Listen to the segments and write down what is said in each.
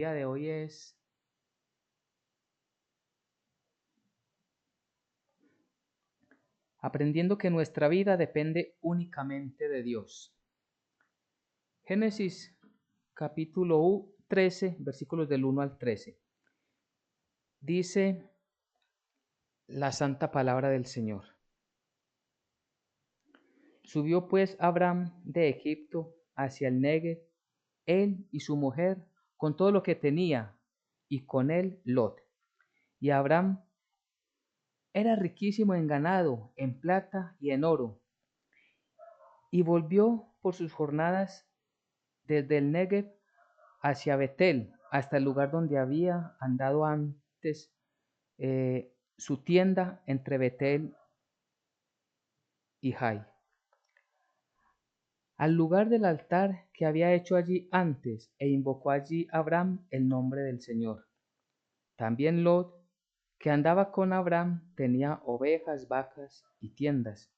Día de hoy es aprendiendo que nuestra vida depende únicamente de Dios. Génesis capítulo 13, versículos del 1 al 13. Dice la santa palabra del Señor. Subió pues Abraham de Egipto hacia el Negev, él y su mujer, con todo lo que tenía, y con él Lot. Y Abraham era riquísimo en ganado, en plata y en oro, y volvió por sus jornadas desde el Negev hacia Betel, hasta el lugar donde había andado antes su tienda entre Betel y Jai, al lugar del altar que había hecho allí antes, e invocó allí Abraham el nombre del Señor. También Lot, que andaba con Abraham, tenía ovejas, vacas y tiendas.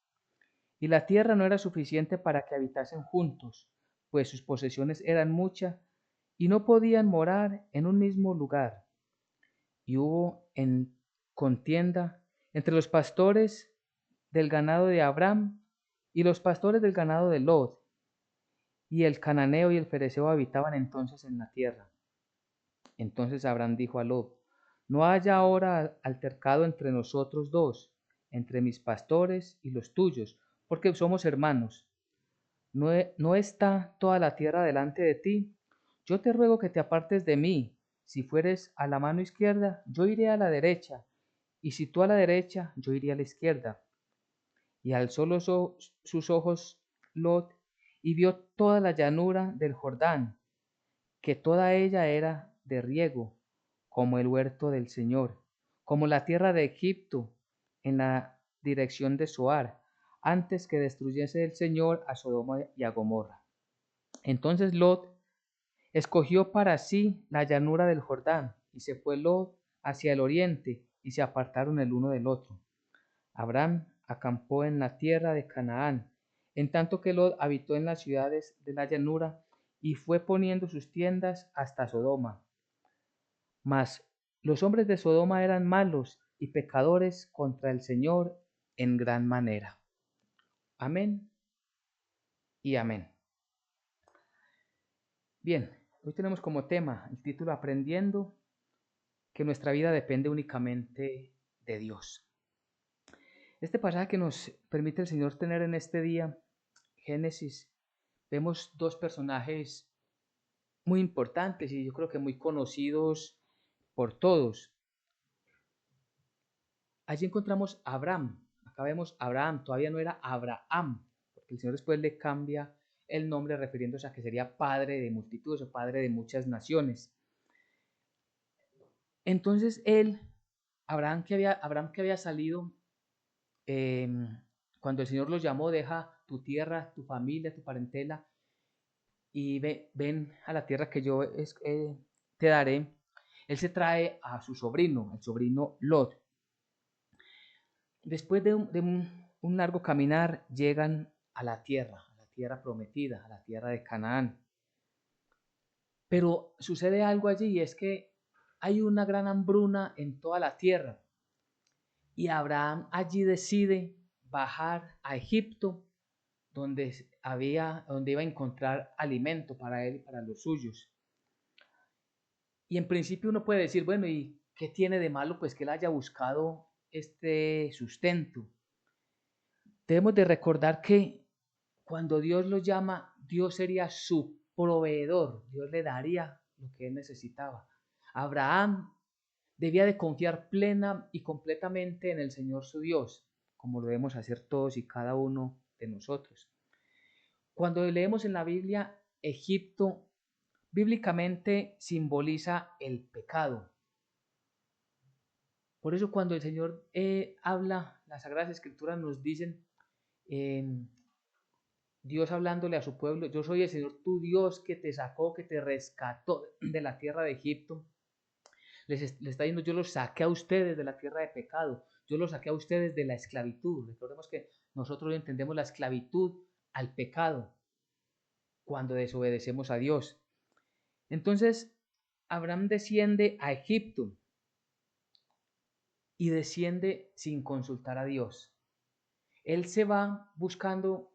Y la tierra no era suficiente para que habitasen juntos, pues sus posesiones eran muchas y no podían morar en un mismo lugar. Y hubo en contienda entre los pastores del ganado de Abraham y los pastores del ganado de Lot, y el cananeo y el fereceo habitaban entonces en la tierra. Entonces Abraham dijo a Lot: no haya ahora altercado entre nosotros dos, entre mis pastores y los tuyos, porque somos hermanos. ¿No está toda la tierra delante de ti? Yo te ruego que te apartes de mí. Si fueres a la mano izquierda, yo iré a la derecha, y si tú a la derecha, yo iré a la izquierda. Y alzó sus ojos Lot, y vio toda la llanura del Jordán, que toda ella era de riego, como el huerto del Señor, como la tierra de Egipto, en la dirección de Zoar, antes que destruyese el Señor a Sodoma y a Gomorra. Entonces Lot escogió para sí la llanura del Jordán, y se fue Lot hacia el oriente, y se apartaron el uno del otro. Abraham acampó en la tierra de Canaán, en tanto que Lot habitó en las ciudades de la llanura, y fue poniendo sus tiendas hasta Sodoma. Mas los hombres de Sodoma eran malos y pecadores contra el Señor en gran manera. Amén y amén. Bien, hoy tenemos como tema el título Aprendiendo que nuestra vida depende únicamente de Dios. Este pasaje que nos permite el Señor tener en este día, Génesis, vemos dos personajes muy importantes y yo creo que muy conocidos por todos. Allí encontramos a Abraham. Acá vemos Abraham, todavía no era Abraham, porque el Señor después le cambia el nombre refiriéndose a que sería padre de multitudes o padre de muchas naciones. Entonces Abraham que había salido, eh, cuando el Señor los llamó: deja tu tierra, tu familia, tu parentela, y ven a la tierra que yo te daré. Él se trae a su sobrino, el sobrino Lot. Después de un largo caminar, llegan a la tierra prometida, a la tierra de Canaán. Pero sucede algo allí, y es que hay una gran hambruna en toda la tierra. Y Abraham allí decide bajar a Egipto, donde iba a encontrar alimento para él y para los suyos. Y en principio uno puede decir, bueno, ¿y qué tiene de malo pues que él haya buscado este sustento? Debemos de recordar que cuando Dios lo llama, Dios sería su proveedor, Dios le daría lo que él necesitaba. Abraham debía de confiar plena y completamente en el Señor su Dios, como lo debemos hacer todos y cada uno de nosotros. Cuando leemos en la Biblia, Egipto bíblicamente simboliza el pecado. Por eso cuando el Señor habla, las Sagradas Escrituras nos dicen, Dios hablándole a su pueblo: yo soy el Señor tu Dios que te sacó, que te rescató de la tierra de Egipto. Les está diciendo: yo los saqué a ustedes de la tierra de pecado, yo los saqué a ustedes de la esclavitud. Recordemos que nosotros entendemos la esclavitud al pecado cuando desobedecemos a Dios. Entonces, Abraham desciende a Egipto y desciende sin consultar a Dios. Él se va buscando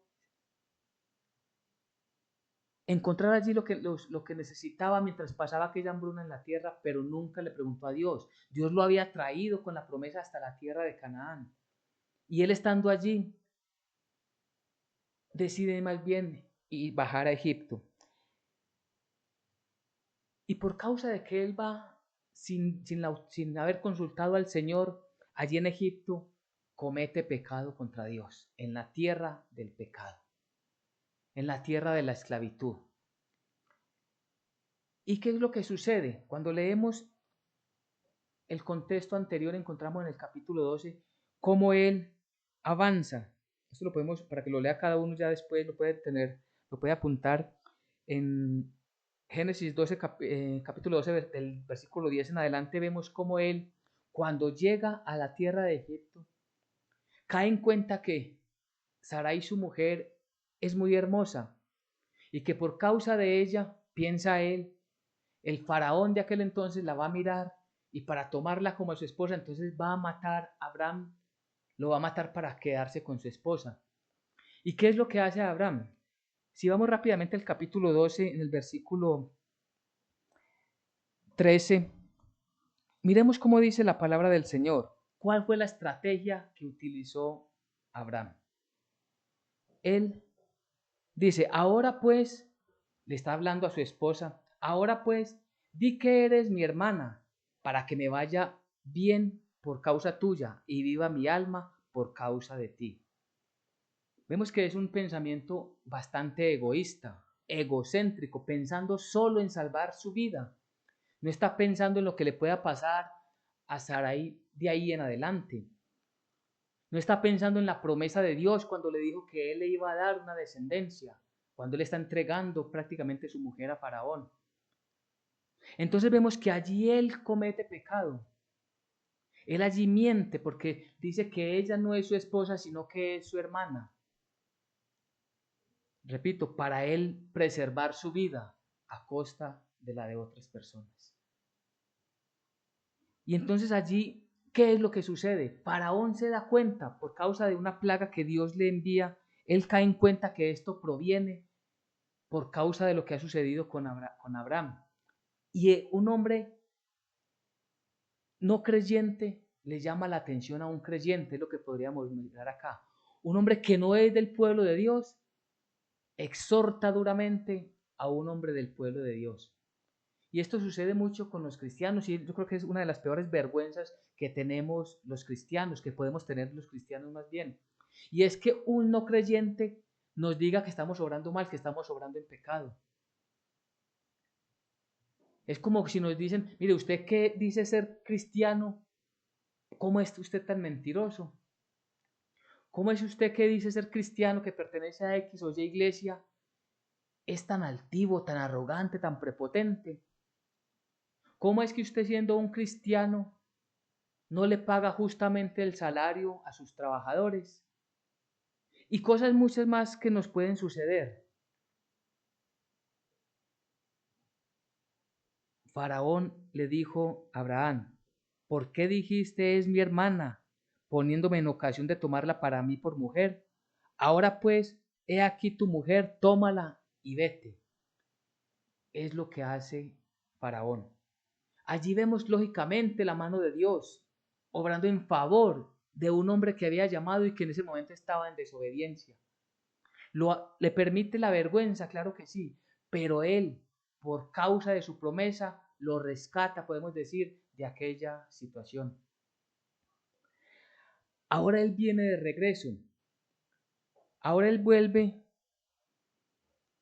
encontrar allí lo que necesitaba mientras pasaba aquella hambruna en la tierra, pero nunca le preguntó a Dios. Dios lo había traído con la promesa hasta la tierra de Canaán. Y él estando allí, decide más bien y bajar a Egipto. Y por causa de que él va sin haber consultado al Señor, allí en Egipto comete pecado contra Dios, en la tierra del pecado, en la tierra de la esclavitud. ¿Y qué es lo que sucede? Cuando leemos el contexto anterior, encontramos en el capítulo 12 cómo él avanza. Esto lo podemos, para que lo lea cada uno ya después, lo puede apuntar en Génesis 12, capítulo 12, del versículo 10 en adelante. Vemos cómo él, cuando llega a la tierra de Egipto, cae en cuenta que Sarai, su mujer, es muy hermosa y que por causa de ella, piensa él, el faraón de aquel entonces la va a mirar y para tomarla como su esposa, entonces va a matar a Abraham, lo va a matar para quedarse con su esposa. ¿Y qué es lo que hace Abraham? Si vamos rápidamente al capítulo 12, en el versículo 13, miremos cómo dice la palabra del Señor. ¿Cuál fue la estrategia que utilizó Abraham? Él dice, ahora pues, le está hablando a su esposa, ahora pues, di que eres mi hermana, para que me vaya bien por causa tuya y viva mi alma por causa de ti. Vemos que es un pensamiento bastante egoísta, egocéntrico, pensando solo en salvar su vida. No está pensando en lo que le pueda pasar a Sarai de ahí en adelante. No está pensando en la promesa de Dios cuando le dijo que él le iba a dar una descendencia, cuando él está entregando prácticamente su mujer a Faraón. Entonces vemos que allí él comete pecado. Él allí miente porque dice que ella no es su esposa, sino que es su hermana. Repito, para él preservar su vida a costa de la de otras personas. Y entonces allí, ¿qué es lo que sucede? Faraón se da cuenta, por causa de una plaga que Dios le envía, él cae en cuenta que esto proviene por causa de lo que ha sucedido con Abraham. Y un hombre no creyente le llama la atención a un creyente, es lo que podríamos mirar acá. Un hombre que no es del pueblo de Dios exhorta duramente a un hombre del pueblo de Dios. Y esto sucede mucho con los cristianos y yo creo que es una de las peores vergüenzas que tenemos los cristianos, que podemos tener los cristianos más bien. Y es que un no creyente nos diga que estamos obrando mal, que estamos obrando en pecado. Es como si nos dicen, mire, usted que dice ser cristiano, ¿cómo es usted tan mentiroso? ¿Cómo es usted que dice ser cristiano, que pertenece a X o Y iglesia, es tan altivo, tan arrogante, tan prepotente? ¿Cómo es que usted siendo un cristiano no le paga justamente el salario a sus trabajadores? Y cosas muchas más que nos pueden suceder. Faraón le dijo a Abraham, ¿por qué dijiste es mi hermana, poniéndome en ocasión de tomarla para mí por mujer? Ahora pues, he aquí tu mujer, tómala y vete. Es lo que hace Faraón. Allí vemos lógicamente la mano de Dios, obrando en favor de un hombre que había llamado y que en ese momento estaba en desobediencia. Le permite la vergüenza, claro que sí, pero él, por causa de su promesa, lo rescata, podemos decir, de aquella situación. Ahora él viene de regreso. Ahora él vuelve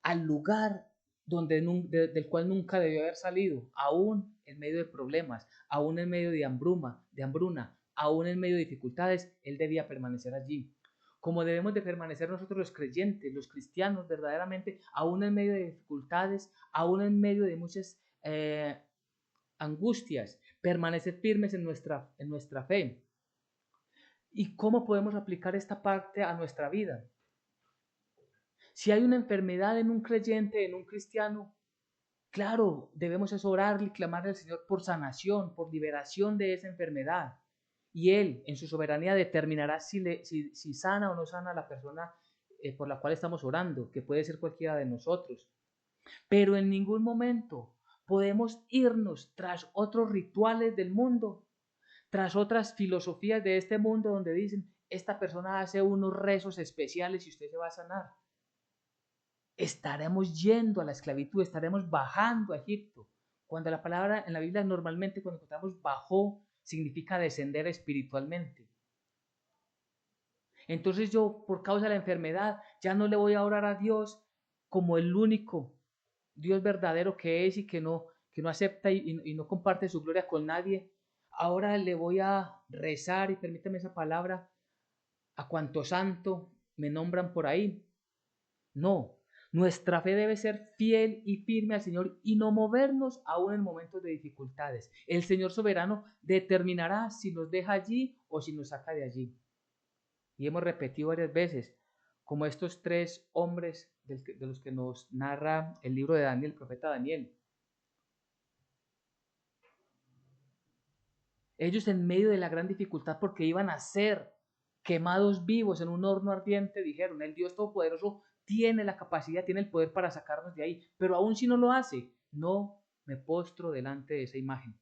al lugar del cual nunca debió haber salido, aún en medio de problemas, aún en medio de hambruna, aún en medio de dificultades, él debía permanecer allí. Como debemos de permanecer nosotros los creyentes, los cristianos verdaderamente, aún en medio de dificultades, aún en medio de muchas angustias, permanecer firmes en nuestra fe. ¿Y cómo podemos aplicar esta parte a nuestra vida? Si hay una enfermedad en un creyente, en un cristiano, Claro, debemos es orar y clamarle al Señor por sanación, por liberación de esa enfermedad. Y Él, en su soberanía, determinará si sana o no sana a la persona por la cual estamos orando, que puede ser cualquiera de nosotros. Pero en ningún momento podemos irnos tras otros rituales del mundo, tras otras filosofías de este mundo donde dicen, esta persona hace unos rezos especiales y usted se va a sanar. Estaremos yendo a la esclavitud, estaremos bajando a Egipto. Cuando la palabra en la Biblia normalmente cuando encontramos bajó significa descender espiritualmente. Entonces yo por causa de la enfermedad ya no le voy a orar a Dios como el único Dios verdadero que es y que no acepta y no comparte su gloria con nadie. Ahora le voy a rezar y permítame esa palabra a cuanto santo me nombran por ahí. No, nuestra fe debe ser fiel y firme al Señor y no movernos aún en momentos de dificultades. El Señor soberano determinará si nos deja allí o si nos saca de allí. Y hemos repetido varias veces, como estos tres hombres de los que nos narra el libro de Daniel, el profeta Daniel. Ellos en medio de la gran dificultad porque iban a ser quemados vivos en un horno ardiente, dijeron, el Dios Todopoderoso tiene la capacidad, tiene el poder para sacarnos de ahí, pero aún si no lo hace, no me postro delante de esa imagen.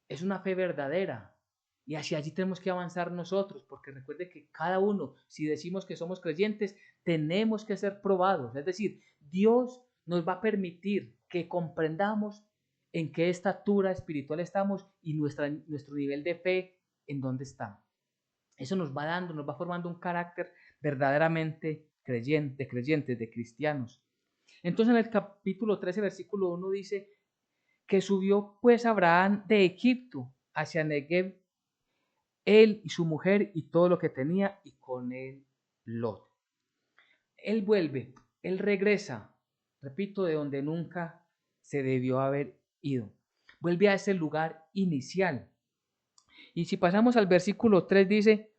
Es una fe verdadera y hacia allí tenemos que avanzar nosotros, porque recuerde que cada uno, si decimos que somos creyentes, tenemos que ser probados, es decir, Dios nos va a permitir que comprendamos en qué estatura espiritual estamos y nuestro nivel de fe en dónde está. Eso nos va dando, nos va formando un carácter verdaderamente creyentes, de cristianos. Entonces en el capítulo 13, versículo 1 dice que subió pues Abraham de Egipto hacia Negev, él y su mujer y todo lo que tenía, y con él Lot. Él vuelve, él regresa, repito, de donde nunca se debió haber ido. Vuelve a ese lugar inicial. Y si pasamos al versículo 3 dice,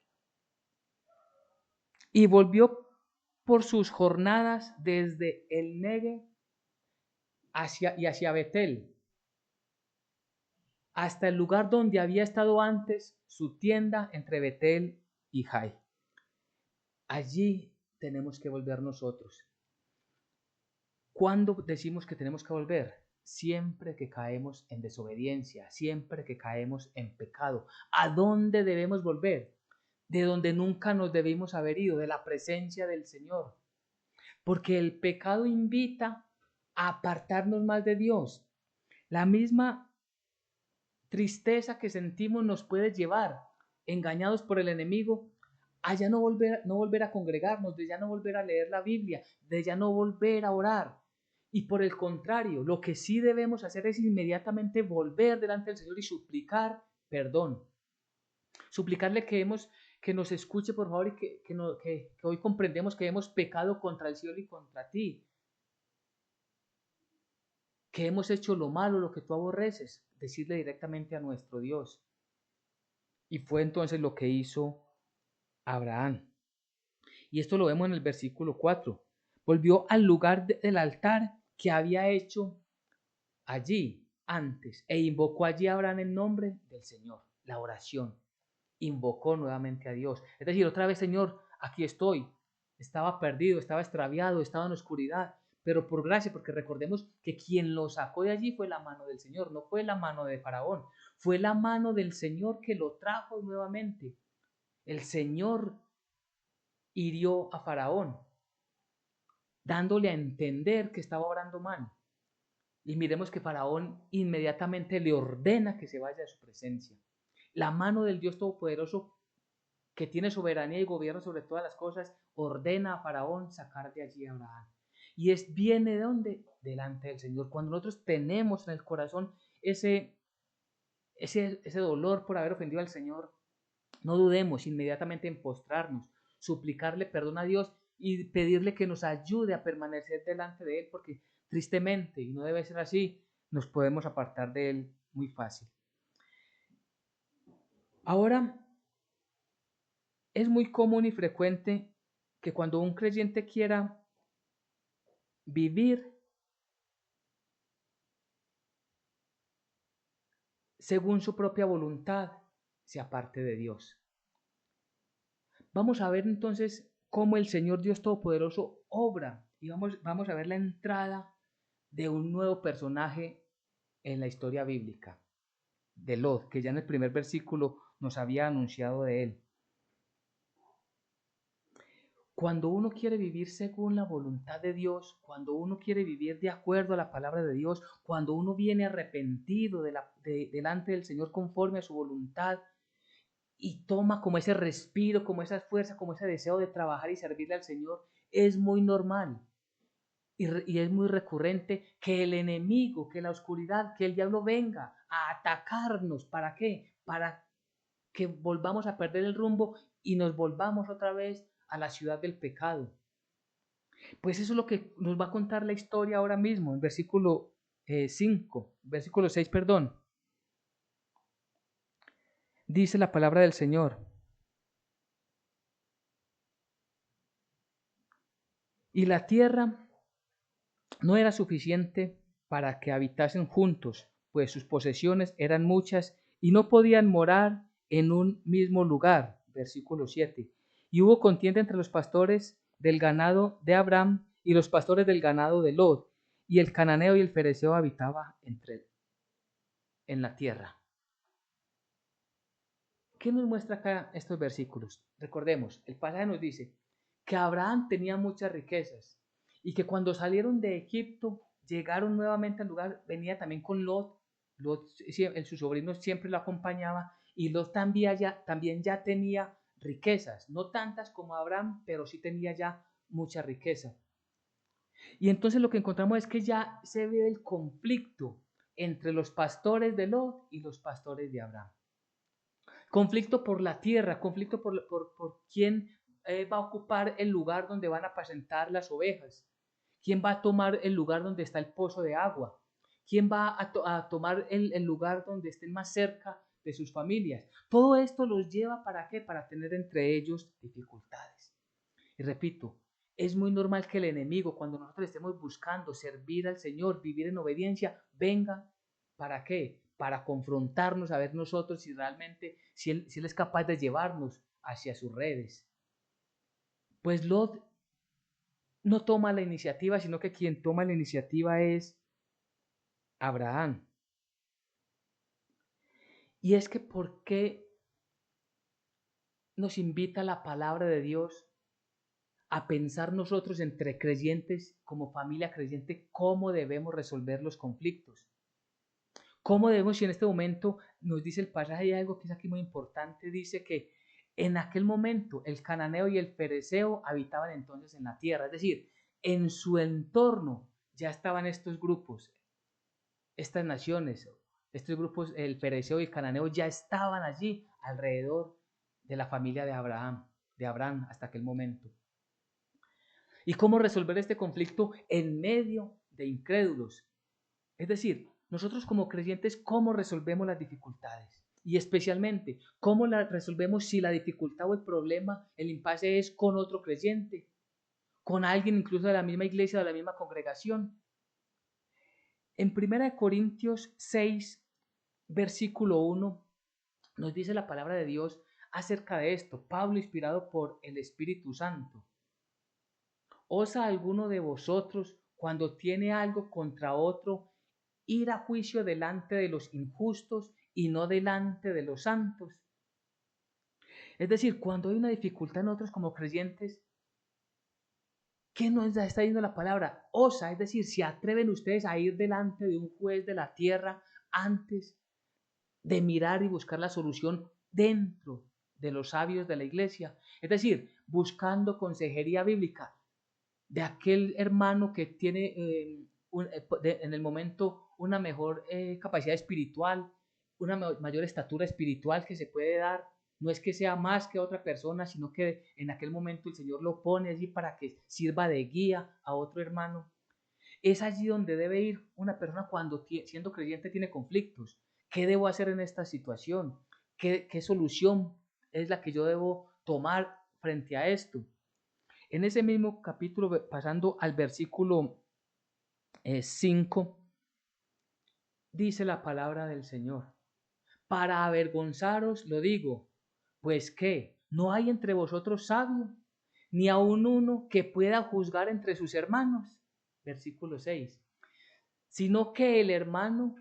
y volvió por sus jornadas desde el Negev hacia Betel, hasta el lugar donde había estado antes su tienda entre Betel y Jai. Allí tenemos que volver nosotros. ¿Cuándo decimos que tenemos que volver? Siempre que caemos en desobediencia, siempre que caemos en pecado. ¿A dónde debemos volver? De donde nunca nos debimos haber ido, de la presencia del Señor. Porque el pecado invita a apartarnos más de Dios. La misma tristeza que sentimos nos puede llevar, engañados por el enemigo, a ya no volver a congregarnos, de ya no volver a leer la Biblia, de ya no volver a orar. Y por el contrario, lo que sí debemos hacer es inmediatamente volver delante del Señor y suplicar perdón. Suplicarle que nos escuche, por favor, y que hoy comprendemos que hemos pecado contra el cielo y contra ti, que hemos hecho lo malo, lo que tú aborreces, decirle directamente a nuestro Dios. Y fue entonces lo que hizo Abraham. Y esto lo vemos en el versículo 4. Volvió al lugar del altar que había hecho allí antes e invocó allí a Abraham el nombre del Señor, la oración. Invocó nuevamente a Dios. Es decir, otra vez, Señor, aquí estoy. Estaba perdido, estaba extraviado, estaba en oscuridad, pero por gracia, porque recordemos que quien lo sacó de allí fue la mano del Señor, no fue la mano de Faraón, fue la mano del Señor que lo trajo nuevamente. El Señor hirió a Faraón, dándole a entender que estaba orando mal. Y miremos que Faraón inmediatamente le ordena que se vaya de su presencia. La mano del Dios Todopoderoso, que tiene soberanía y gobierno sobre todas las cosas, ordena a Faraón sacar de allí a Abraham. Y viene de dónde? Delante del Señor. Cuando nosotros tenemos en el corazón ese dolor por haber ofendido al Señor, no dudemos inmediatamente en postrarnos, suplicarle perdón a Dios y pedirle que nos ayude a permanecer delante de Él, porque tristemente, y no debe ser así, nos podemos apartar de Él muy fácil. Ahora, es muy común y frecuente que cuando un creyente quiera vivir según su propia voluntad, se aparte de Dios. Vamos a ver entonces cómo el Señor Dios Todopoderoso obra y vamos a ver la entrada de un nuevo personaje en la historia bíblica, de Lot, que ya en el primer versículo nos había anunciado de él. Cuando uno quiere vivir según la voluntad de Dios, cuando uno quiere vivir de acuerdo a la palabra de Dios, cuando uno viene arrepentido delante del Señor conforme a su voluntad y toma como ese respiro, como esa fuerza, como ese deseo de trabajar y servirle al Señor, es muy normal y es muy recurrente que el enemigo, que la oscuridad, que el diablo venga a atacarnos. ¿Para qué? Para que volvamos a perder el rumbo y nos volvamos otra vez a la ciudad del pecado. Pues eso es lo que nos va a contar la historia ahora mismo, en versículo 6, perdón. Dice la palabra del Señor: y la tierra no era suficiente para que habitasen juntos, pues sus posesiones eran muchas y no podían morar en un mismo lugar. Versículo 7. Y hubo contienda entre los pastores del ganado de Abraham y los pastores del ganado de Lot, y el cananeo y el fereceo habitaba en la tierra. ¿Qué nos muestra acá estos versículos? Recordemos, el pasaje nos dice que Abraham tenía muchas riquezas y que cuando salieron de Egipto, llegaron nuevamente al lugar, venía también con Lot. Lot, su sobrino siempre lo acompañaba, y Lot también ya tenía riquezas, no tantas como Abraham, pero sí tenía ya mucha riqueza. Y entonces lo que encontramos es que ya se ve el conflicto entre los pastores de Lot y los pastores de Abraham. Conflicto por la tierra, conflicto por quién va a ocupar el lugar donde van a apacentar las ovejas, quién va a tomar el lugar donde está el pozo de agua, quién va a tomar el lugar donde estén más cerca de sus familias. Todo esto los lleva ¿para qué? Para tener entre ellos dificultades. Y repito, es muy normal que el enemigo, cuando nosotros estemos buscando servir al Señor, vivir en obediencia, venga. ¿Para qué? Para confrontarnos, a ver nosotros si realmente, si él es capaz de llevarnos hacia sus redes. Pues Lot no toma la iniciativa, sino que quien toma la iniciativa es Abraham. Y es que ¿por qué nos invita la palabra de Dios a pensar nosotros entre creyentes, como familia creyente, cómo debemos resolver los conflictos? ¿Cómo debemos, si en este momento nos dice el pasaje, hay algo que es aquí muy importante, dice que en aquel momento el cananeo y el fereceo habitaban entonces en la tierra, es decir, en su entorno ya estaban estos grupos, estas naciones, estos grupos, el fereceo y el cananeo ya estaban allí alrededor de la familia de Abraham hasta aquel momento. ¿Y cómo resolver este conflicto en medio de incrédulos? Es decir, nosotros como creyentes, ¿cómo resolvemos las dificultades? Y especialmente, ¿cómo las resolvemos si la dificultad o el problema, el impasse es con otro creyente? Con alguien incluso de la misma iglesia, de la misma congregación. En 1 Corintios 6, versículo 1, nos dice la palabra de Dios acerca de esto. Pablo, inspirado por el Espíritu Santo. ¿Osa alguno de vosotros, cuando tiene algo contra otro, ir a juicio delante de los injustos y no delante de los santos? Es decir, cuando hay una dificultad en nosotros como creyentes, ¿qué nos está diciendo la palabra? Osa, es decir, ¿se atreven ustedes a ir delante de un juez de la tierra antes de mirar y buscar la solución dentro de los sabios de la iglesia? Es decir, buscando consejería bíblica de aquel hermano que tiene en el momento una mejor capacidad espiritual, una mayor estatura espiritual que se puede dar. No es que sea más que otra persona, sino que en aquel momento el Señor lo pone allí para que sirva de guía a otro hermano. Es allí donde debe ir una persona cuando siendo creyente tiene conflictos. ¿Qué debo hacer en esta situación? ¿Qué solución es la que yo debo tomar frente a esto? En ese mismo capítulo, pasando al versículo 5, dice la palabra del Señor: para avergonzaros lo digo, pues que no hay entre vosotros sabio, ni aun uno que pueda juzgar entre sus hermanos. Versículo 6. Sino que el hermano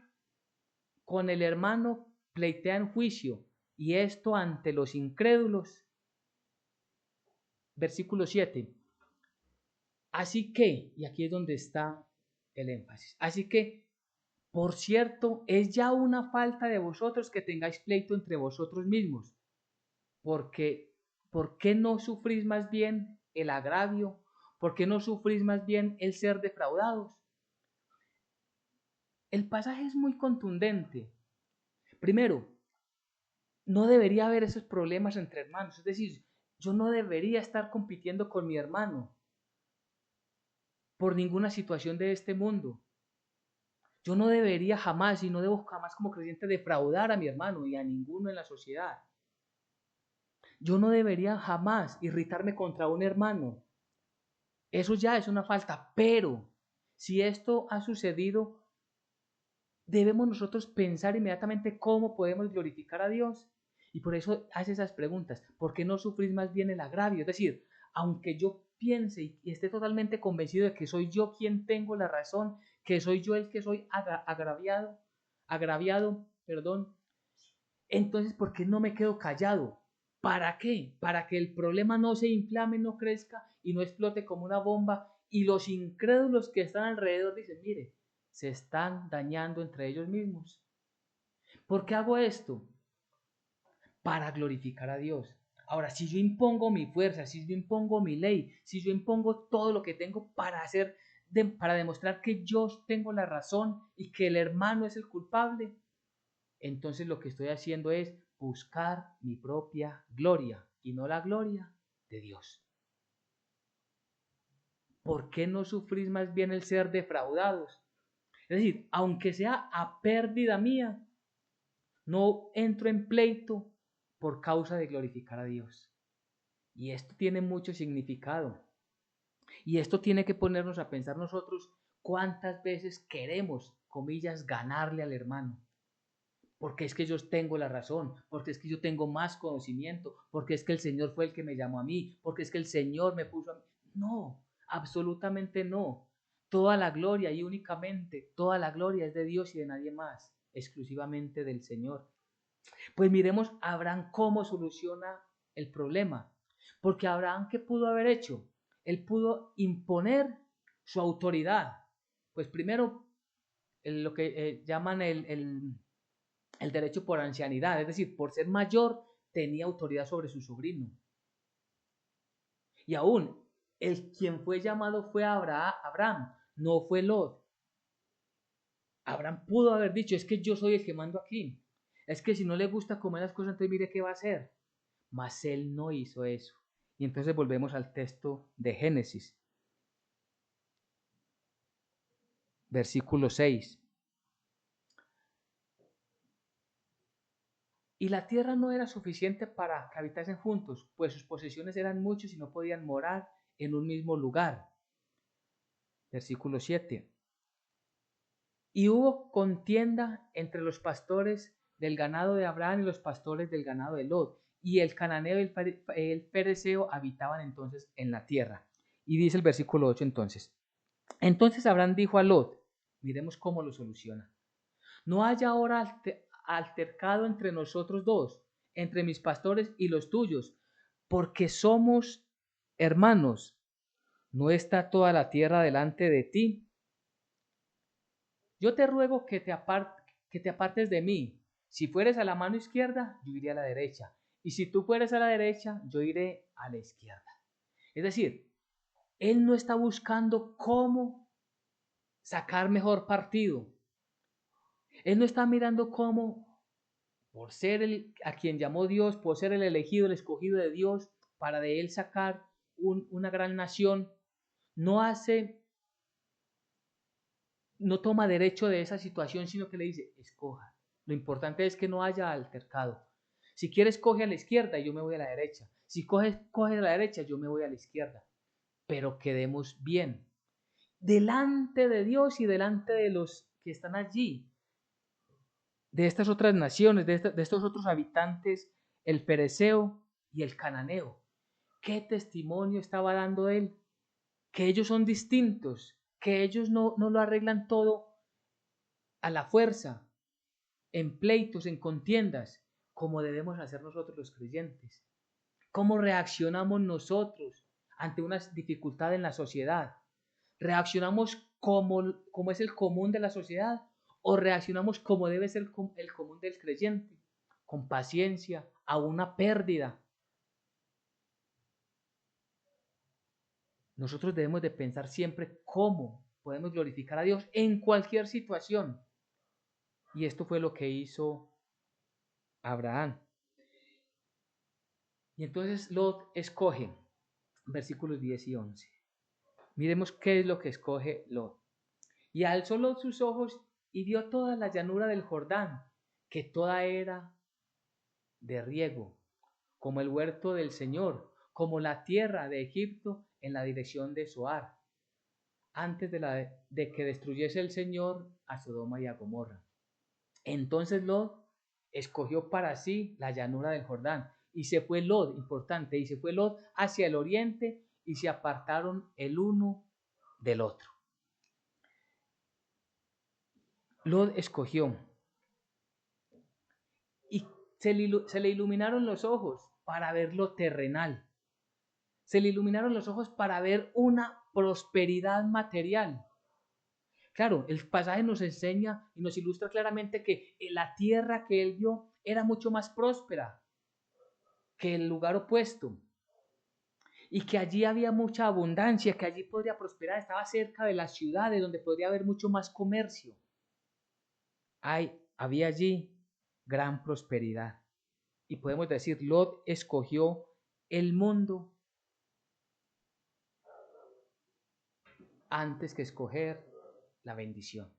con el hermano pleitea en juicio, y esto ante los incrédulos. Versículo 7. Así que, y aquí es donde está el énfasis, así que, por cierto, es ya una falta de vosotros que tengáis pleito entre vosotros mismos, porque ¿por qué no sufrís más bien el agravio? ¿Por qué no sufrís más bien el ser defraudados? El pasaje es muy contundente. Primero, no debería haber esos problemas entre hermanos, es decir, yo no debería estar compitiendo con mi hermano por ninguna situación de este mundo. Yo no debería jamás y no debo jamás como creyente defraudar a mi hermano y a ninguno en la sociedad. Yo no debería jamás irritarme contra un hermano. Eso ya es una falta, pero si esto ha sucedido, debemos nosotros pensar inmediatamente cómo podemos glorificar a Dios. Y por eso hace esas preguntas. ¿Por qué no sufrís más bien el agravio? Es decir, aunque yo piense y esté totalmente convencido de que soy yo quien tengo la razón, que soy yo el que soy agraviado, perdón, entonces ¿por qué no me quedo callado? ¿Para qué? Para que el problema no se inflame, no crezca y no explote como una bomba y los incrédulos que están alrededor dicen, mire, se están dañando entre ellos mismos. ¿Por qué hago esto? Para glorificar a Dios. Ahora, si yo impongo mi fuerza, si yo impongo mi ley, si yo impongo todo lo que tengo para hacer, para demostrar que yo tengo la razón y que el hermano es el culpable, entonces lo que estoy haciendo es buscar mi propia gloria y no la gloria de Dios. ¿Por qué no sufrís más bien el ser defraudados? Es decir, aunque sea a pérdida mía, no entro en pleito por causa de glorificar a Dios. Y esto tiene mucho significado. Y esto tiene que ponernos a pensar nosotros cuántas veces queremos, comillas, ganarle al hermano. Porque es que yo tengo la razón, porque es que yo tengo más conocimiento, porque es que el Señor fue el que me llamó a mí, porque es que el Señor me puso a mí. No, absolutamente no. Toda la gloria y únicamente toda la gloria es de Dios y de nadie más, exclusivamente del Señor. Pues miremos a Abraham cómo soluciona el problema. Porque Abraham, ¿qué pudo haber hecho? Él pudo imponer su autoridad. Pues primero, lo que llaman el derecho por ancianidad, es decir, por ser mayor, tenía autoridad sobre su sobrino. Y aún, el quien fue llamado fue Abraham, no fue Lot. Abraham pudo haber dicho, es que yo soy el que mando aquí. Es que si no le gusta comer las cosas, entonces mire qué va a hacer. Mas él no hizo eso. Y entonces volvemos al texto de Génesis, versículo 6. Y la tierra no era suficiente para que habitasen juntos, pues sus posesiones eran muchas y no podían morar en un mismo lugar. Versículo 7. Y hubo contienda entre los pastores del ganado de Abraham y los pastores del ganado de Lot. Y el cananeo y el fereceo habitaban entonces en la tierra. Y dice el versículo 8 entonces. Entonces Abraham dijo a Lot, miremos cómo lo soluciona. No haya ahora altercado entre nosotros dos, entre mis pastores y los tuyos, porque somos hermanos. ¿No está toda la tierra delante de ti? Yo te ruego que te apartes de mí. Si fueres a la mano izquierda, yo iré a la derecha. Y si tú fueres a la derecha, yo iré a la izquierda. Es decir, él no está buscando cómo sacar mejor partido. Él no está mirando cómo, por ser a quien llamó Dios, por ser el elegido, el escogido de Dios, para de él sacar una gran nación, no hace, no toma derecho de esa situación, sino que le dice, escoja. Lo importante es que no haya altercado. Si quieres, coge a la izquierda y yo me voy a la derecha. Si coge a la derecha, yo me voy a la izquierda. Pero quedemos bien. Delante de Dios y delante de los que están allí. de estas otras naciones, de estos otros habitantes, el fereceo y el cananeo. ¿Qué testimonio estaba dando él? Que ellos son distintos, que ellos no lo arreglan todo a la fuerza, en pleitos, en contiendas, como debemos hacer nosotros los creyentes. ¿Cómo reaccionamos nosotros ante una dificultad en la sociedad? ¿Reaccionamos como es el común de la sociedad o reaccionamos como debe ser el común del creyente? Con paciencia, a una pérdida. Nosotros debemos de pensar siempre cómo podemos glorificar a Dios en cualquier situación. Y esto fue lo que hizo Abraham. Y entonces Lot escoge, versículos 10 y 11. Miremos qué es lo que escoge Lot. Y alzó Lot sus ojos y vio toda la llanura del Jordán, que toda era de riego, como el huerto del Señor, como la tierra de Egipto en la dirección de Zoar, antes de que destruyese el Señor a Sodoma y a Gomorra. Entonces Lot escogió para sí la llanura del Jordán, y se fue Lot, importante, y se fue Lot hacia el oriente, y se apartaron el uno del otro. Lot escogió, y se le iluminaron los ojos para ver lo terrenal. Se le iluminaron los ojos para ver una prosperidad material. Claro, el pasaje nos enseña y nos ilustra claramente que la tierra que él vio era mucho más próspera que el lugar opuesto y que allí había mucha abundancia, que allí podría prosperar, estaba cerca de las ciudades donde podría haber mucho más comercio. Había allí gran prosperidad. Y podemos decir, Lot escogió el mundo antes que escoger la bendición.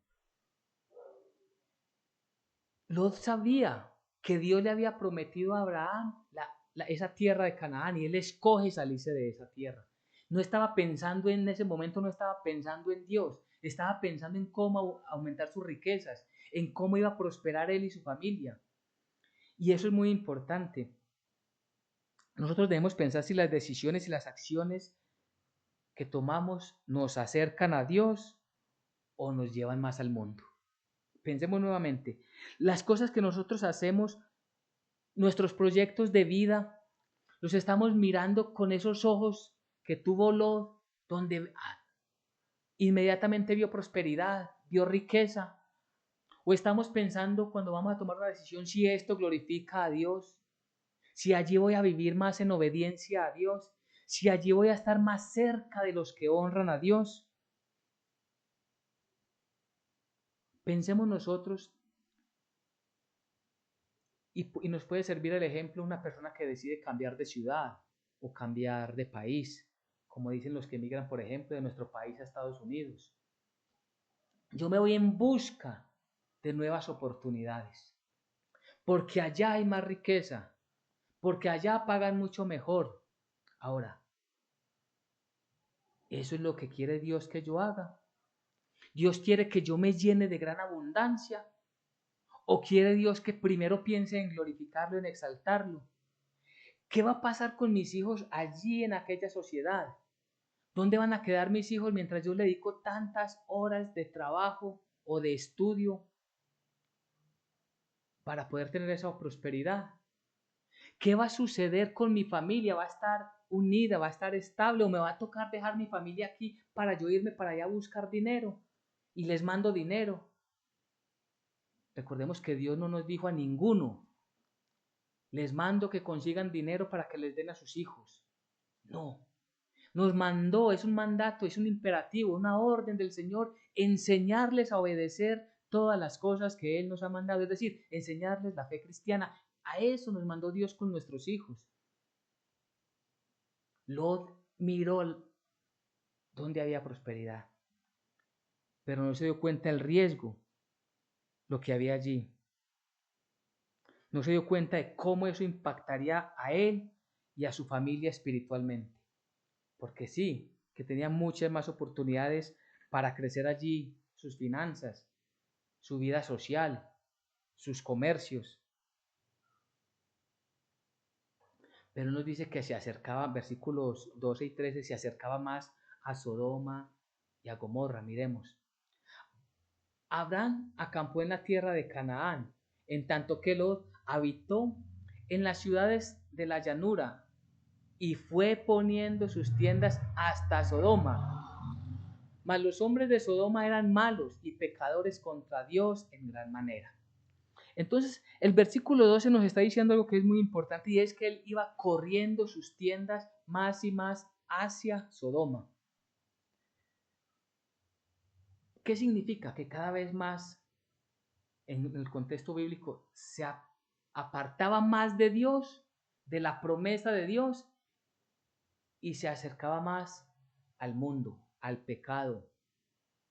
Lot sabía que Dios le había prometido a Abraham esa tierra de Canaán y él escoge salirse de esa tierra. No estaba pensando en ese momento, no estaba pensando en Dios, estaba pensando en cómo aumentar sus riquezas, en cómo iba a prosperar él y su familia. Y eso es muy importante. Nosotros debemos pensar si las decisiones y las acciones que tomamos nos acercan a Dios o nos llevan más al mundo. Pensemos nuevamente, las cosas que nosotros hacemos, nuestros proyectos de vida, los estamos mirando con esos ojos que tuvo Lot, donde inmediatamente vio prosperidad, vio riqueza, o estamos pensando cuando vamos a tomar una decisión si esto glorifica a Dios, si allí voy a vivir más en obediencia a Dios, si allí voy a estar más cerca de los que honran a Dios. Pensemos nosotros, y nos puede servir el ejemplo una persona que decide cambiar de ciudad o cambiar de país, como dicen los que emigran, por ejemplo, de nuestro país a Estados Unidos. Yo me voy en busca de nuevas oportunidades, porque allá hay más riqueza, porque allá pagan mucho mejor. Ahora, ¿eso es lo que quiere Dios que yo haga? ¿Dios quiere que yo me llene de gran abundancia? ¿O quiere Dios que primero piense en glorificarlo, en exaltarlo? ¿Qué va a pasar con mis hijos allí en aquella sociedad? ¿Dónde van a quedar mis hijos mientras yo le dedico tantas horas de trabajo o de estudio para poder tener esa prosperidad? ¿Qué va a suceder con mi familia? ¿Va a estar unida? ¿Va a estar estable? ¿O me va a tocar dejar mi familia aquí para yo irme para allá a buscar dinero? Y les mando dinero. Recordemos que Dios no nos dijo a ninguno, les mando que consigan dinero para que les den a sus hijos. No, nos mandó, es un mandato, es un imperativo, una orden del Señor, enseñarles a obedecer todas las cosas que Él nos ha mandado, es decir, enseñarles la fe cristiana. A eso nos mandó Dios con nuestros hijos. Lot miró donde había prosperidad, pero no se dio cuenta del riesgo, lo que había allí. No se dio cuenta de cómo eso impactaría a él y a su familia espiritualmente. Porque sí, que tenía muchas más oportunidades para crecer allí sus finanzas, su vida social, sus comercios. Pero nos dice que se acercaba, versículos 12 y 13, se acercaba más a Sodoma y a Gomorra. Miremos. Abraham acampó en la tierra de Canaán, en tanto que Lot habitó en las ciudades de la llanura y fue poniendo sus tiendas hasta Sodoma. Mas los hombres de Sodoma eran malos y pecadores contra Dios en gran manera. Entonces, el versículo 12 nos está diciendo algo que es muy importante, y es que él iba corriendo sus tiendas más y más hacia Sodoma. ¿Qué significa? Que cada vez más, en el contexto bíblico, se apartaba más de Dios, de la promesa de Dios, y se acercaba más al mundo, al pecado,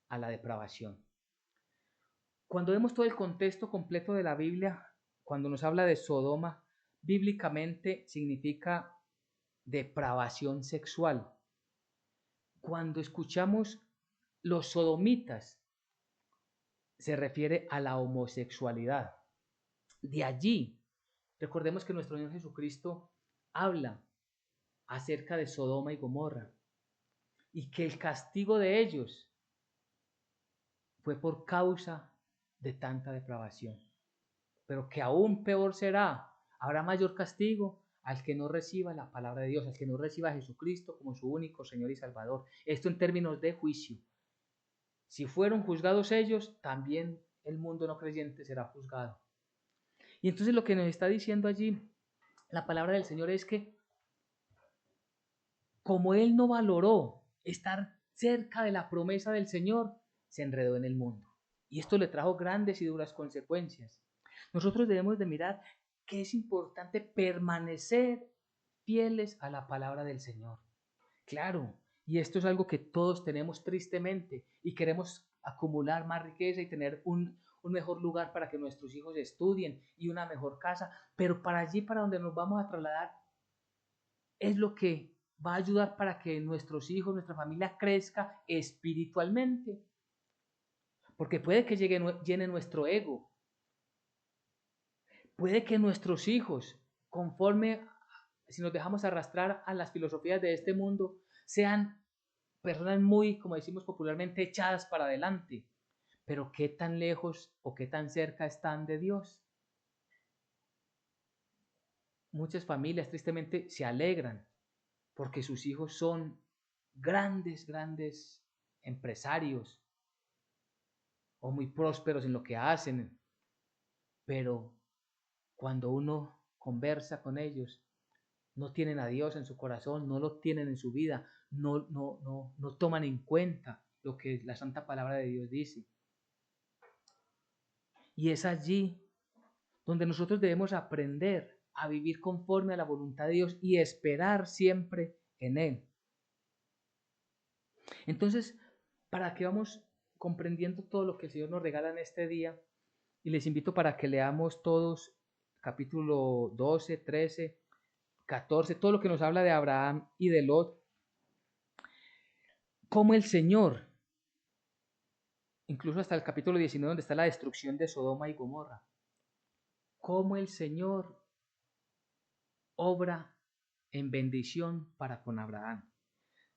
a la depravación. Cuando vemos todo el contexto completo de la Biblia, cuando nos habla de Sodoma, bíblicamente significa depravación sexual. Cuando escuchamos los sodomitas, se refiere a la homosexualidad. De allí, recordemos que nuestro Señor Jesucristo habla acerca de Sodoma y Gomorra y que el castigo de ellos fue por causa de tanta depravación. Pero que aún peor será, habrá mayor castigo al que no reciba la palabra de Dios, al que no reciba a Jesucristo como su único Señor y Salvador. Esto en términos de juicio. Si fueron juzgados ellos, también el mundo no creyente será juzgado. Y entonces lo que nos está diciendo allí la palabra del Señor es que como él no valoró estar cerca de la promesa del Señor, se enredó en el mundo. Y esto le trajo grandes y duras consecuencias. Nosotros debemos de mirar que es importante permanecer fieles a la palabra del Señor. Claro, y esto es algo que todos tenemos tristemente y queremos acumular más riqueza y tener un mejor lugar para que nuestros hijos estudien y una mejor casa, pero para allí, para donde nos vamos a trasladar, es lo que va a ayudar para que nuestros hijos, nuestra familia crezca espiritualmente. Porque puede que llene nuestro ego, puede que nuestros hijos, conforme, si nos dejamos arrastrar a las filosofías de este mundo, sean personas muy, como decimos popularmente, echadas para adelante. Pero ¿qué tan lejos o qué tan cerca están de Dios? Muchas familias tristemente se alegran porque sus hijos son grandes empresarios o muy prósperos en lo que hacen, pero cuando uno conversa con ellos, no tienen a Dios en su corazón, no lo tienen en su vida, no toman en cuenta lo que la santa palabra de Dios dice. Y es allí donde nosotros debemos aprender a vivir conforme a la voluntad de Dios y esperar siempre en Él. Entonces, para que vamos comprendiendo todo lo que el Señor nos regala en este día, y les invito para que leamos todos capítulo 12, 13, 14, todo lo que nos habla de Abraham y de Lot, como el Señor, incluso hasta el capítulo 19 donde está la destrucción de Sodoma y Gomorra, como el Señor obra en bendición para con Abraham.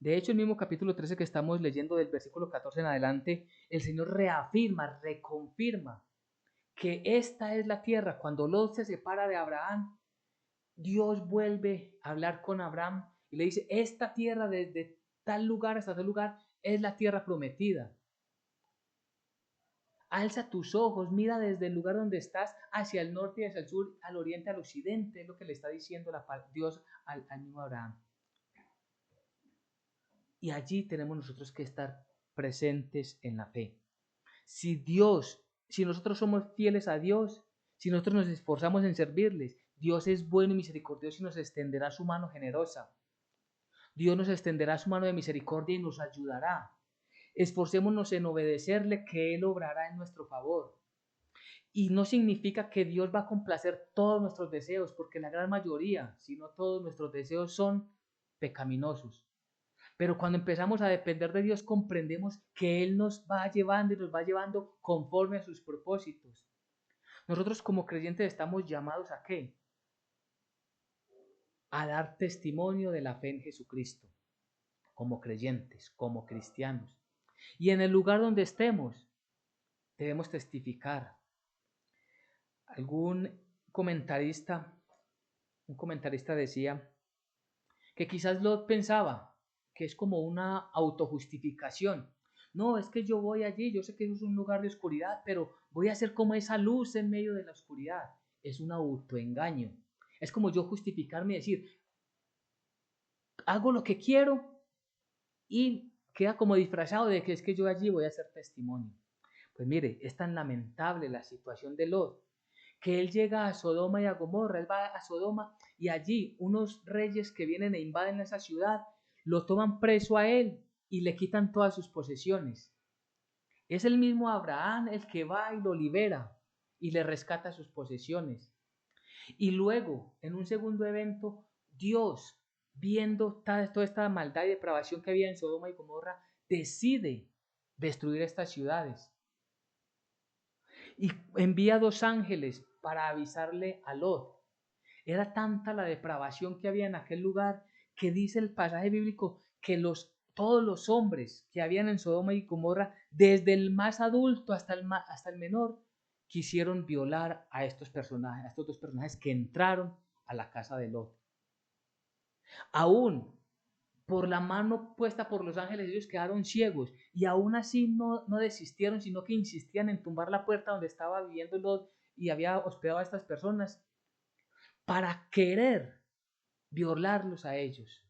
De hecho, el mismo capítulo 13 que estamos leyendo del versículo 14 en adelante, el Señor reafirma, reconfirma que esta es la tierra. Cuando Lot se separa de Abraham, Dios vuelve a hablar con Abraham y le dice, esta tierra desde tal lugar hasta tal lugar es la tierra prometida. Alza tus ojos, mira desde el lugar donde estás hacia el norte y hacia el sur, al oriente, al occidente, es lo que le está diciendo Dios al mismo Abraham. Y allí tenemos nosotros que estar presentes en la fe. Si nosotros somos fieles a Dios, si nosotros nos esforzamos en servirles, Dios es bueno y misericordioso y nos extenderá su mano generosa. Dios nos extenderá su mano de misericordia y nos ayudará. Esforcémonos en obedecerle, que Él obrará en nuestro favor. Y no significa que Dios va a complacer todos nuestros deseos, porque la gran mayoría, si no todos nuestros deseos son pecaminosos. Pero cuando empezamos a depender de Dios, comprendemos que Él nos va llevando y nos va llevando conforme a sus propósitos. Nosotros como creyentes estamos llamados ¿a qué? A dar testimonio de la fe en Jesucristo, como creyentes, como cristianos. Y en el lugar donde estemos, debemos testificar. Algún comentarista, un comentarista decía que quizás Lot pensaba que es como una autojustificación. No, es que yo voy allí, yo sé que es un lugar de oscuridad, pero voy a ser como esa luz en medio de la oscuridad. Es un autoengaño. Es como yo justificarme y decir, hago lo que quiero y queda como disfrazado de que es que yo allí voy a hacer testimonio. Pues mire, es tan lamentable la situación de Lot, que él llega a Sodoma y a Gomorra, él va a Sodoma y allí unos reyes que vienen e invaden esa ciudad, lo toman preso a él y le quitan todas sus posesiones. Es el mismo Abraham el que va y lo libera y le rescata sus posesiones. Y luego, en un segundo evento, Dios, viendo toda esta maldad y depravación que había en Sodoma y Gomorra, decide destruir estas ciudades. Y envía 2 ángeles para avisarle a Lot. Era tanta la depravación que había en aquel lugar que dice el pasaje bíblico que todos los hombres que habían en Sodoma y Gomorra, desde el más adulto hasta el menor, quisieron violar a estos personajes, a estos 2 personajes que entraron a la casa de Lot. Aún por la mano puesta por los ángeles, ellos quedaron ciegos y aún así no desistieron, sino que insistían en tumbar la puerta donde estaba viviendo Lot y había hospedado a estas personas para querer violarlos a ellos.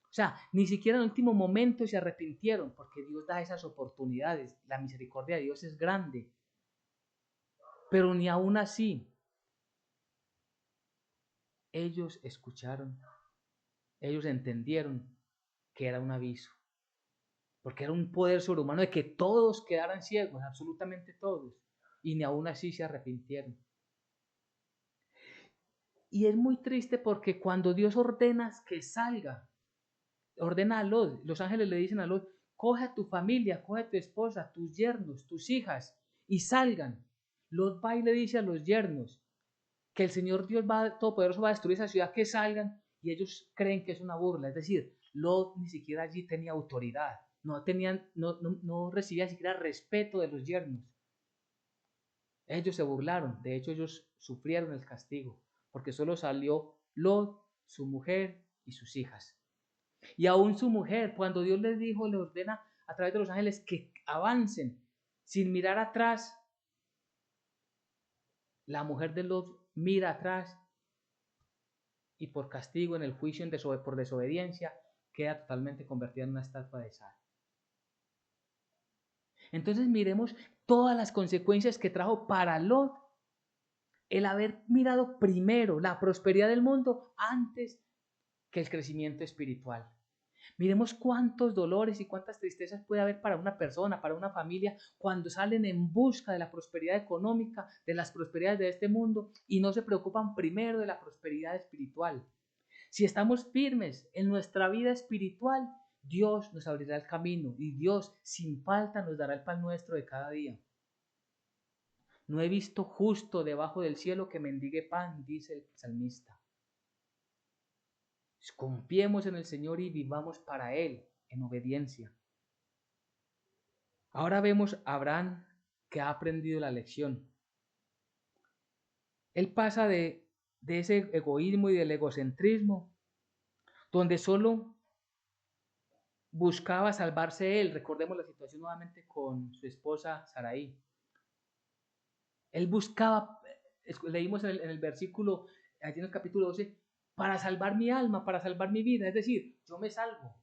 O sea, ni siquiera en el último momento se arrepintieron, porque Dios da esas oportunidades. La misericordia de Dios es grande. Pero ni aún así, ellos escucharon, ellos entendieron que era un aviso. Porque era un poder sobrehumano de que todos quedaran ciegos, absolutamente todos. Y ni aún así se arrepintieron. Y es muy triste porque cuando Dios ordena que salga, ordena a Lot, los ángeles le dicen a Lot, coge a tu familia, coge a tu esposa, tus yernos, tus hijas y salgan. Lot va y le dice a los yernos que el Señor Dios Todopoderoso va a destruir esa ciudad, que salgan, y ellos creen que es una burla. Es decir, Lot ni siquiera allí tenía autoridad, no recibía siquiera respeto de los yernos. Ellos se burlaron, de hecho ellos sufrieron el castigo, porque solo salió Lot, su mujer y sus hijas. Y aún su mujer, cuando Dios les dijo, le ordena a través de los ángeles que avancen sin mirar atrás, la mujer de Lot mira atrás y por castigo en el juicio por desobediencia queda totalmente convertida en una estatua de sal. Entonces miremos todas las consecuencias que trajo para Lot el haber mirado primero la prosperidad del mundo antes que el crecimiento espiritual. Miremos cuántos dolores y cuántas tristezas puede haber para una persona, para una familia, cuando salen en busca de la prosperidad económica, de las prosperidades de este mundo y no se preocupan primero de la prosperidad espiritual. Si estamos firmes en nuestra vida espiritual, Dios nos abrirá el camino y Dios sin falta nos dará el pan nuestro de cada día. No he visto justo debajo del cielo que mendigue pan, dice el salmista. Confiemos en el Señor y vivamos para Él en obediencia. Ahora vemos a Abraham que ha aprendido la lección. Él pasa de ese egoísmo y del egocentrismo, donde solo buscaba salvarse él. Recordemos la situación nuevamente con su esposa Sarai. Él buscaba, leímos en el versículo, allí en el capítulo 12, para salvar mi alma, para salvar mi vida. Es decir, yo me salvo.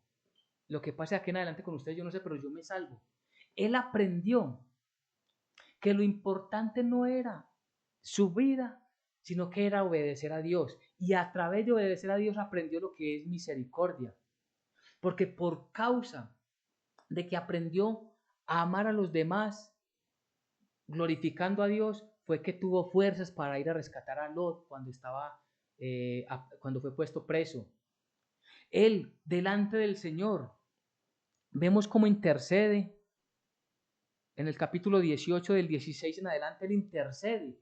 Lo que pase aquí en adelante con ustedes, yo no sé, pero yo me salvo. Él aprendió que lo importante no era su vida, sino que era obedecer a Dios. Y a través de obedecer a Dios aprendió lo que es misericordia. Porque por causa de que aprendió a amar a los demás, glorificando a Dios, fue que tuvo fuerzas para ir a rescatar a Lot cuando fue puesto preso. Él, delante del Señor, vemos cómo intercede. En el capítulo 18 del 16 en adelante, él intercede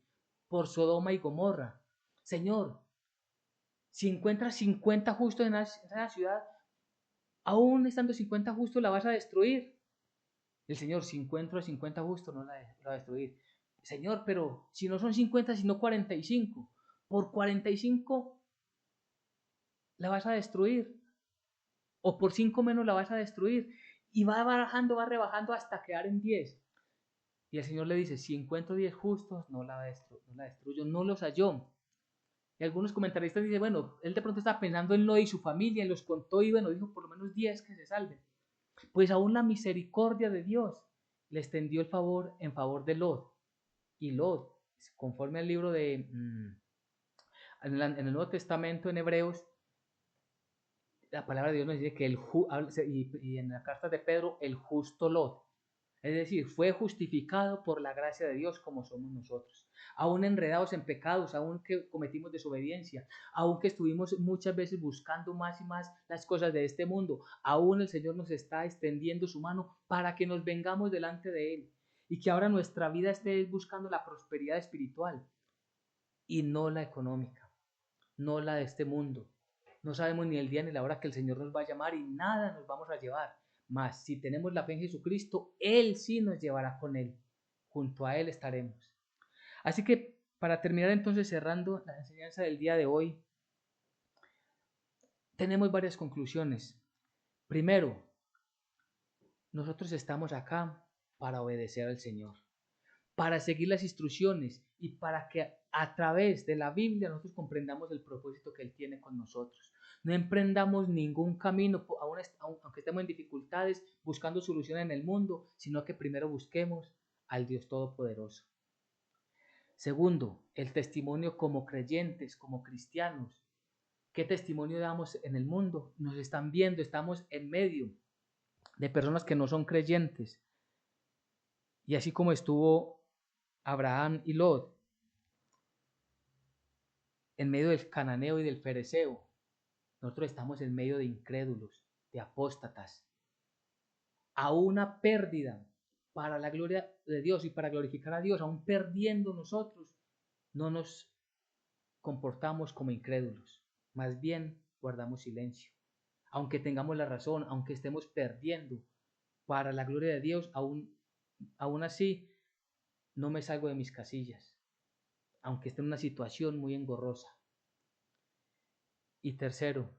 por Sodoma y Gomorra. Señor, si encuentras 50 justos en esa ciudad, aún estando 50 justos, la vas a destruir. El Señor, si encuentro 50 justos, no la va a destruir. Señor, pero si no son 50, sino 45, por 45 la vas a destruir. O por 5 menos la vas a destruir. Y va bajando, va rebajando hasta quedar en 10. Y el Señor le dice, si encuentro 10 justos, no la destruyo, no los halló. Y algunos comentaristas dicen, bueno, él de pronto estaba pensando en Lot y su familia, y los contó y bueno, dijo por lo menos 10 que se salven. Pues aún la misericordia de Dios le extendió el favor en favor de Lot. Y Lot, conforme al libro de, en el Nuevo Testamento, en Hebreos, la palabra de Dios nos dice que y en la carta de Pedro, el justo Lot. Es decir, fue justificado por la gracia de Dios como somos nosotros. Aún enredados en pecados, aún que cometimos desobediencia, aún que estuvimos muchas veces buscando más y más las cosas de este mundo, aún el Señor nos está extendiendo su mano para que nos vengamos delante de Él y que ahora nuestra vida esté buscando la prosperidad espiritual y no la económica, no la de este mundo. No sabemos ni el día ni la hora que el Señor nos va a llamar y nada nos vamos a llevar. Mas si tenemos la fe en Jesucristo, Él sí nos llevará con Él. Junto a Él estaremos. Así que para terminar entonces cerrando la enseñanza del día de hoy, tenemos varias conclusiones. Primero, nosotros estamos acá para obedecer al Señor, para seguir las instrucciones y para que a través de la Biblia nosotros comprendamos el propósito que Él tiene con nosotros. No emprendamos ningún camino, aunque estemos en dificultades, buscando soluciones en el mundo, sino que primero busquemos al Dios Todopoderoso. Segundo, el testimonio como creyentes, como cristianos. ¿Qué testimonio damos en el mundo? Nos están viendo, estamos en medio de personas que no son creyentes. Y así como estuvo Abraham y Lot, en medio del cananeo y del fereceo, nosotros estamos en medio de incrédulos, de apóstatas, a una pérdida para la gloria de Dios y para glorificar a Dios, aún perdiendo nosotros, no nos comportamos como incrédulos, más bien guardamos silencio. Aunque tengamos la razón, aunque estemos perdiendo, para la gloria de Dios, aún así, no me salgo de mis casillas, aunque esté en una situación muy engorrosa. Y tercero,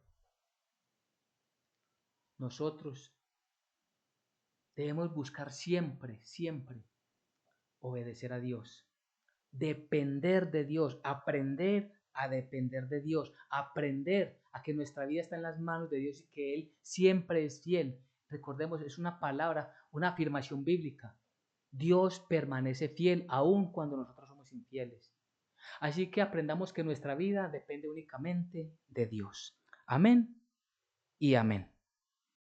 nosotros debemos buscar siempre, siempre obedecer a Dios, depender de Dios, aprender a depender de Dios, aprender a que nuestra vida está en las manos de Dios y que Él siempre es fiel. Recordemos, es una palabra, una afirmación bíblica. Dios permanece fiel aun cuando nosotros somos infieles. Así que aprendamos que nuestra vida depende únicamente de Dios. Amén y amén.